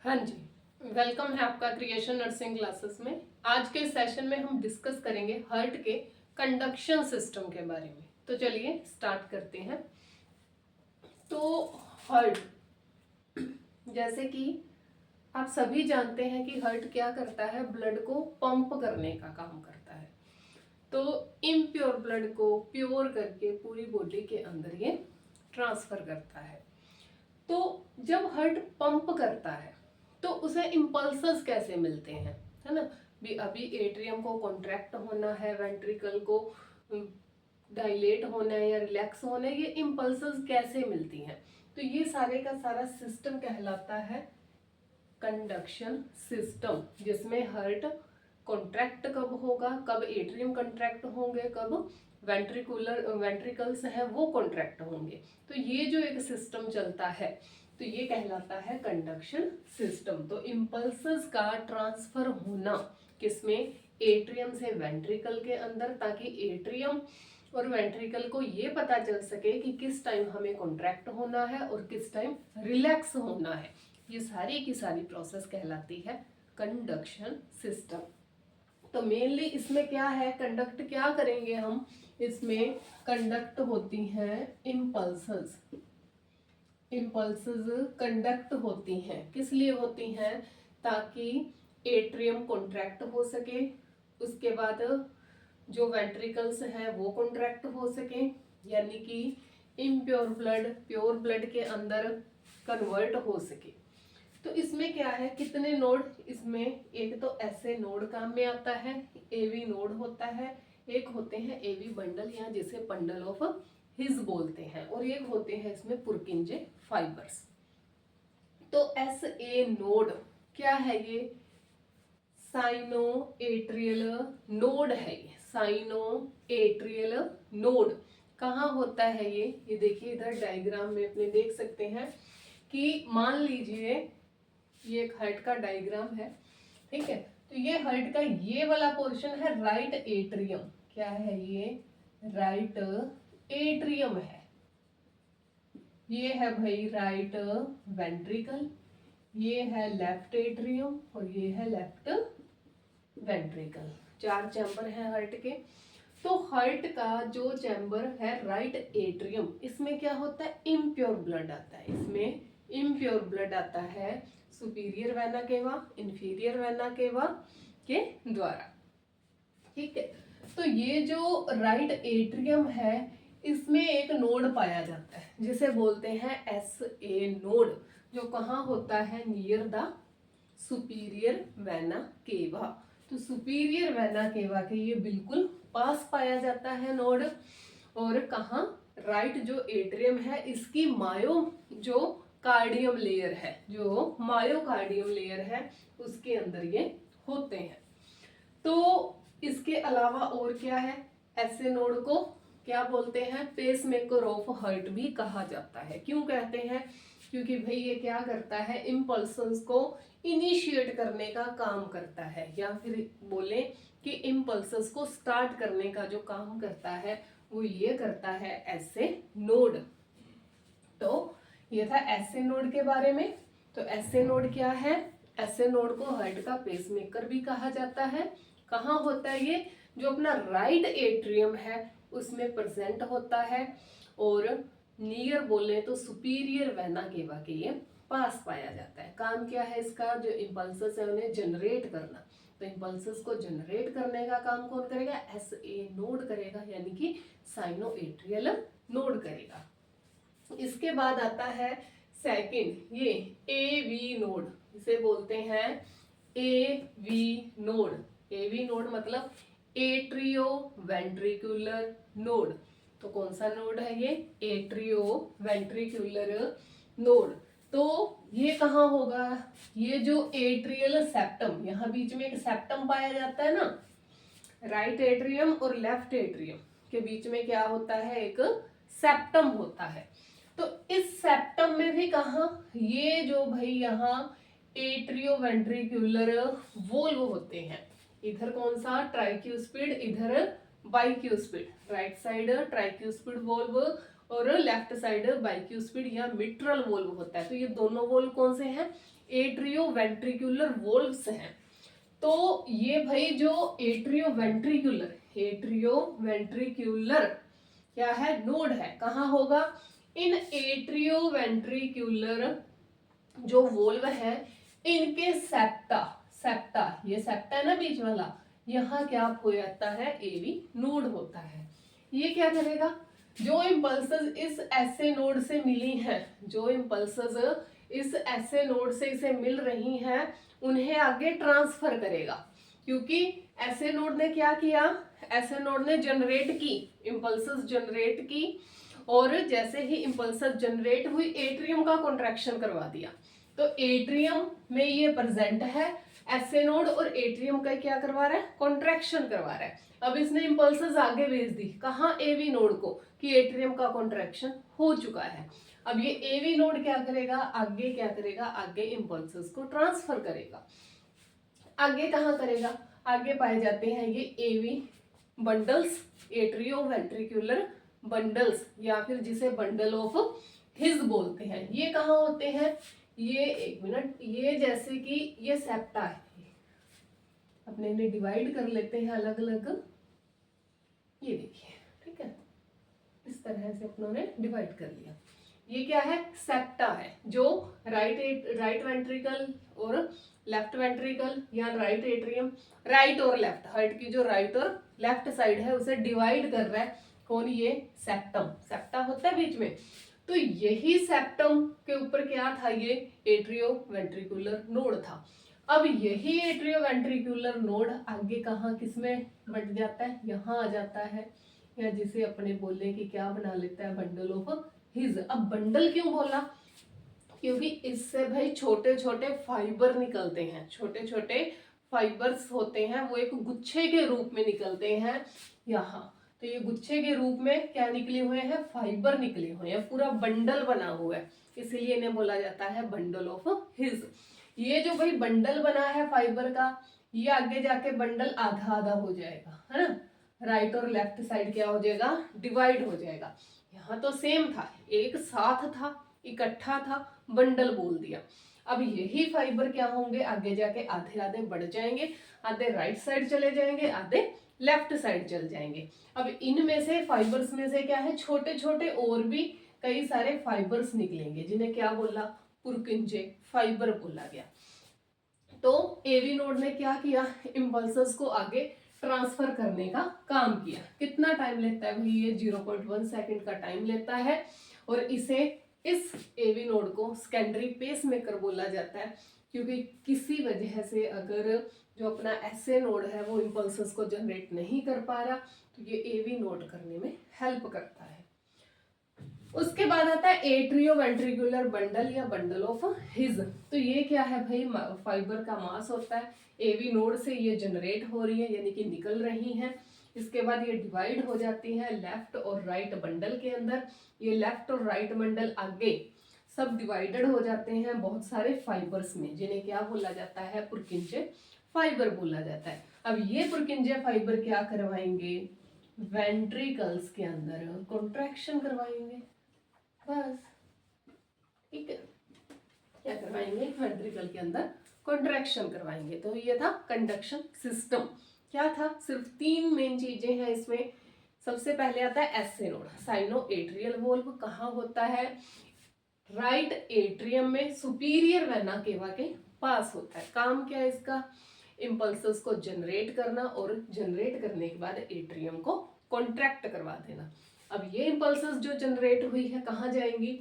हाँ जी, वेलकम है आपका क्रिएशन नर्सिंग क्लासेस में। आज के सेशन में हम डिस्कस करेंगे हार्ट के कंडक्शन सिस्टम के बारे में। तो चलिए स्टार्ट करते हैं। तो हार्ट, जैसे कि आप सभी जानते हैं कि हार्ट क्या करता है, ब्लड को पंप करने का काम करता है। तो इम्प्योर ब्लड को प्योर करके पूरी बॉडी के अंदर ये ट्रांसफर करता है। तो जब हार्ट पंप करता है तो उसे इम्पल्सेस कैसे मिलते हैं, है ना। भी अभी एट्रियम को कॉन्ट्रैक्ट होना है, वेंट्रिकल को डायलेट होना है या रिलैक्स होना है, ये इम्पल्सेस कैसे मिलती हैं। तो ये सारे का सारा सिस्टम कहलाता है कंडक्शन सिस्टम, जिसमें हार्ट कॉन्ट्रैक्ट कब होगा, कब एट्रियम कॉन्ट्रैक्ट होंगे, कब वेंट्रिकल्स है वो कॉन्ट्रैक्ट होंगे। तो ये जो एक सिस्टम चलता है तो ये कहलाता है कंडक्शन सिस्टम। तो इम्पल्सेस का ट्रांसफर होना किसमें, एट्रियम से वेंट्रिकल के अंदर, ताकि एट्रियम और वेंट्रिकल को ये पता चल सके कि किस टाइम हमें कॉन्ट्रैक्ट होना है और किस टाइम रिलैक्स होना है। ये सारी की सारी प्रोसेस कहलाती है कंडक्शन सिस्टम। तो मेनली इसमें क्या है, कंडक्ट क्या करेंगे हम, इसमें कंडक्ट होती हैं इम्पल्सेस। इम्पल्सेस कंडक्ट होती हैं, किस लिए होती हैं, ताकि एट्रियम कॉन्ट्रैक्ट हो सके, उसके बाद जो वेंट्रिकल्स हैं वो कॉन्ट्रैक्ट हो सके, यानी कि इम्प्योर ब्लड प्योर ब्लड के अंदर कन्वर्ट हो सके। तो इसमें क्या है, कितने नोड, इसमें एक तो ऐसे नोड काम में आता है, एवी नोड होता है, एक होते हैं एवी बंडल या जिसे बंडल ऑफ हिज बोलते हैं, और एक होते हैं इसमें पुरकिंजे फाइबर्स। तो एस ए नोड क्या है, ये साइनो एट्रियल नोड है। ये साइनो एट्रियल नोड कहाँ होता है, ये देखिए इधर डायग्राम में अपने देख सकते हैं कि मान लीजिए ये एक हार्ट का डायग्राम है, ठीक है। तो ये हार्ट का ये वाला पोर्शन है राइट एट्रियम, क्या है ये, राइट एट्रियम है। ये है भाई राइट वेंट्रिकल, ये है लेफ्ट एट्रियम और ये है लेफ्ट वेंट्रिकल। 4 चैम्बर हैं हार्ट के। तो हार्ट का जो चैम्बर है राइट एट्रियम, इसमें क्या होता है, इम्प्योर ब्लड आता है। इसमें इम्प्योर ब्लड आता है superior vena cava, inferior vena cava के द्वारा, ठीक है। तो ये जो राइट एट्रियम है, इसमें एक नोड पाया जाता है जिसे बोलते हैं एस ए नोड, जो कहाँ होता है, near the superior vena cava. तो सुपीरियर वेना केवा के ये बिल्कुल पास पाया जाता है नोड। और कहाँ, राइट जो एट्रियम है इसकी मायो जो कार्डियम लेयर है, जो मायोकार्डियम लेयर है उसके अंदर ये होते हैं। तो इसके अलावा और क्या है, ऐसे नोड को क्या बोलते हैं, पेसमेकर ऑफ हार्ट भी कहा जाता है। क्यों कहते हैं, क्योंकि भाई ये क्या करता है, इम्पल्सन्स को इनिशिएट करने का काम करता है, या फिर बोले कि इम्पल्सन्स को स्टार्ट करने का जो काम करता है वो ये करता है ऐसे नोड। तो ये था ऐसे नोड के बारे में। तो ऐसे नोड क्या है, ऐसे नोड को हार्ट का पेसमेकर भी कहा जाता है। कहाँ होता है ये, जो अपना राइट एट्रियम है उसमें प्रेजेंट होता है, और नियर बोले तो सुपीरियर वेना केवा के ये पास पाया जाता है। काम क्या है इसका, जो इम्पल्सेस है उन्हें जनरेट करना। तो इम्पल्सेस को जनरेट करने का काम कौन करेगा, एस ए नोड करेगा, यानी कि साइनो एट्रियल नोड करेगा। इसके बाद आता है सेकंड, ये ए वी नोड, इसे बोलते हैं A V node. A V node मतलब एट्रियो वेंट्रिकुलर नोड। तो कौन सा नोड है ये, एट्रियो वेंट्रिकुलर नोड। तो ये कहाँ होगा, ये जो एट्रियल सेप्टम, यहाँ बीच में एक सेप्टम पाया जाता है ना, राइट एट्रियम और लेफ्ट एट्रियम के बीच में क्या होता है, एक सेप्टम होता है। तो इस सेप्टम में भी कहा, ये जो भाई यहाँ एट्रियो वेंट्रिकुलर वोल्व होते हैं। इधर कौन सा, ट्राइक्यूस्पिड, इधर बाइक्यूस्पिड, राइट साइड ट्राइक्यूस्पिड वोल्व और लेफ्ट साइड बाइक्यूस्पिड या मिट्रल वोल्व होता है। तो ये दोनों वोल्व कौन से हैं, एट्रियोवेंट्रिकुलर वोल्व्स हैं। तो ये भाई जो एट्रियोवेंट्रिकुलर क्या है, नोड है, कहाँ होगा, इन एट्रियोवेंट्रिकुलर जो वोल्व है इनके सेप्टा ये सेप्टा है ना बीच वाला, यहाँ क्या हो जाता है, एवी नोड होता है। ये क्या करेगा, जो इम्पल्सेस इस ऐसे नोड से मिली हैं, जो इम्पल्सेस इस ऐसे नोड से इसे मिल रही हैं, उन्हें आगे ट्रांसफर करेगा। क्योंकि ऐसे नोड ने क्या किया, ऐसे नोड ने जनरेट की, इम्पल्सेस जनरेट की, और जैसे ही इम्पल्सेस जनरेट हुई एट्रियम का कॉन्ट्रैक्शन करवा दिया। तो एट्रियम में ये प्रेजेंट है ऐसे नोड, और एट्रियम का क्या करवा रहा है, कॉन्ट्रैक्शन करवा रहा है। अब इसने इम्पल्सेस आगे भेज दी, कहाँ, एवी नोड को, कि एट्रियम का कॉन्ट्रैक्शन हो चुका है। अब ये एवी नोड क्या करेगा, आगे क्या करेगा, आगे इम्पल्सेस को ट्रांसफर करेगा। आगे कहाँ करेगा, आगे पाए जाते हैं ये एवी बंडल्स, एट्रियोवेंट्रिकुलर बंडल्स, या फिर जिसे बंडल ऑफ हिज बोलते हैं। ये कहाँ होते हैं, ये एक मिनट, ये जैसे कि ये सेप्टा है, अपने इन्हें डिवाइड कर लेते हैं अलग अलग, ये देखिए, ठीक है, इस तरह से अपनों ने डिवाइड कर लिया। ये क्या है, सेप्टा है, जो राइट वेंट्रिकल और लेफ्ट वेंट्रिकल या राइट एट्रियम, राइट और लेफ्ट हार्ट की जो राइट और लेफ्ट साइड है उसे डिवाइड कर रहा है कौन, ये सेप्टम, सेप्टा होता है बीच में। तो यही सेप्टम के ऊपर क्या था, ये एट्रियोवेंट्रिकुलर नोड था। अब यही एट्रियोवेंट्रिकुलर नोड आगे कहाँ किसमें बट जाता है, यहाँ आ जाता है, या जिसे अपने बोले कि क्या बना लेता है, बंडल ऑफ हिज। अब बंडल क्यों बोला, क्योंकि इससे भाई छोटे छोटे फाइबर निकलते हैं, छोटे छोटे फाइबर्स होते हैं, वो एक गुच्छे के रूप में निकलते हैं यहाँ। तो ये गुच्छे के रूप में क्या निकले हुए हैं, फाइबर निकले हुए हैं, पूरा बंडल बना हुआ है, इसीलिए इन्हें बोला जाता है बंडल ऑफ हिज। ये जो भाई बंडल बना है फाइबर का, ये आगे जाके बंडल आधा आधा हो जाएगा, है ना, राइट और लेफ्ट साइड क्या हो जाएगा, डिवाइड हो जाएगा। यहाँ तो सेम था, एक साथ था, इकट्ठा था, बंडल बोल दिया। अब यही फाइबर क्या होंगे, आगे जाके आधे आधे बढ़ जाएंगे, आधे राइट साइड चले जाएंगे, आधे लेफ्ट साइड चल जाएंगे। अब इनमें से फाइबर्स में से क्या है, छोटे छोटे और भी कई सारे फाइबर्स निकलेंगे, जिन्हें क्या बोला, पुरकिंजे फाइबर बोला गया। तो एवी नोड ने क्या किया, इम्पल्सेस को आगे ट्रांसफर करने का काम किया। कितना टाइम लेता है भाई, ये 0.1 सेकंड का टाइम लेता है, और इसे, इस एवी नोड को सेकेंडरी पेस मेकर बोला जाता है, क्योंकि किसी वजह से अगर जो अपना एसए नोड है वो इम्पल्सेस को जनरेट नहीं कर पा रहा, तो ये एवी नोड करने में हेल्प करता है। उसके बाद आता है एट्रियोवेंट्रिकुलर बंडल या बंडल ऑफ हिज। तो ये क्या है भाई, फाइबर का मास होता है, एवी नोड से ये जनरेट हो रही है, यानी कि निकल रही हैं। इसके बाद ये डिवाइड हो जाती है लेफ्ट और राइट बंडल के अंदर। ये लेफ्ट और राइट बंडल आगे सब डिवाइडेड हो जाते हैं बहुत सारे फाइबर्स में, जिन्हें क्या बोला जाता है, पुरकिंजे फाइबर बोला जाता है। अब ये पुरकिंजे फाइबर क्या करवाएंगे, वेंट्रिकल्स के अंदर कॉन्ट्रैक्शन करवाएंगे, बस, ठीक है, क्या करवाएंगे, वेंट्रिकल के अंदर कॉन्ट्रैक्शन करवाएंगे। तो ये था कंडक्शन सिस्टम। क्या था, सिर्फ 3 मेन चीजें हैं इसमें। सबसे पहले आता है SA node, cyano atrial valve, कहाँ होता है, राइट एट्रियम में, सुपीरियर वेना केवा के पास होता है। काम क्या है इसका, इम्पल्सेस को जनरेट करना, और जनरेट करने के बाद एट्रियम को कॉन्ट्रैक्ट करवा देना। अब ये इम्पल्सेस जो जनरेट हुई है कहाँ जाएंगी,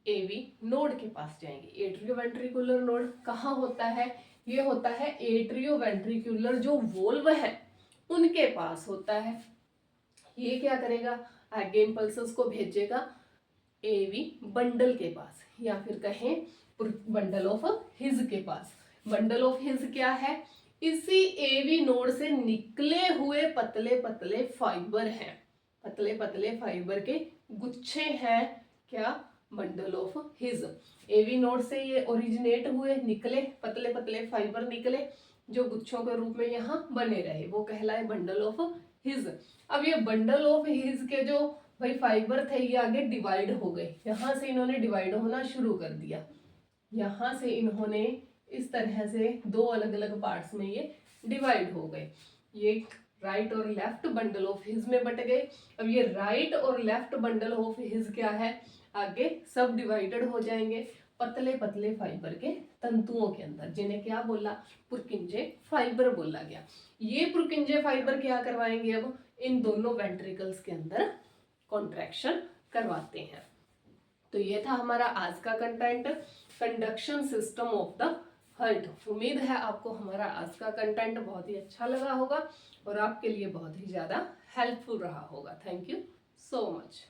एवी नोड के पास जाएंगे। एट्रियोवेंट्रिकुलर नोड कहाँ होता है, ये होता है एट्रियोवेंट्रिकुलर जो वोल्व है उनके पास होता है। ये क्या करेगा, आगे इम्पल्सेस को भेजेगा एवी बंडल के पास, या फिर कहें बंडल ऑफ हिज के पास। बंडल ऑफ हिज क्या है, इसी एवी नोड से निकले हुए पतले पतले फाइबर हैं, पतले पतले फाइबर के गुच्छे हैं, क्या, bundle of His. AV node से ये ओरिजिनेट हुए, निकले पतले पतले फाइबर निकले, जो गुच्छों के रूप में यहाँ बने रहे, वो कहलाए बंडल ऑफ हिज। अब ये बंडल ऑफ हिज के जो भाई फाइबर थे, ये आगे डिवाइड हो गए, यहाँ से इन्होंने डिवाइड होना शुरू कर दिया। यहाँ से इन्होंने इस तरह से दो अलग अलग पार्ट्स में ये डिवाइड हो गए, ये राइट और लेफ्ट बंडल ऑफ हिज में बट गए। अब ये राइट और लेफ्ट बंडल ऑफ हिज क्या है, आगे सब डिवाइडेड हो जाएंगे पतले पतले फाइबर के तंतुओं के अंदर, जिन्हें क्या बोला, पुरकिंजे फाइबर बोला गया। ये पुरकिंजे फाइबर क्या करवाएंगे, अब इन दोनों वेंट्रिकल्स के अंदर कॉन्ट्रैक्शन करवाते हैं। तो ये था हमारा आज का content, conduction system of the heart. उम्मीद है आपको हमारा आज का कंटेंट बहुत ही अच्छा लगा होगा और आपके लिए बहुत ही ज़्यादा हेल्पफुल रहा होगा। Thank you so much.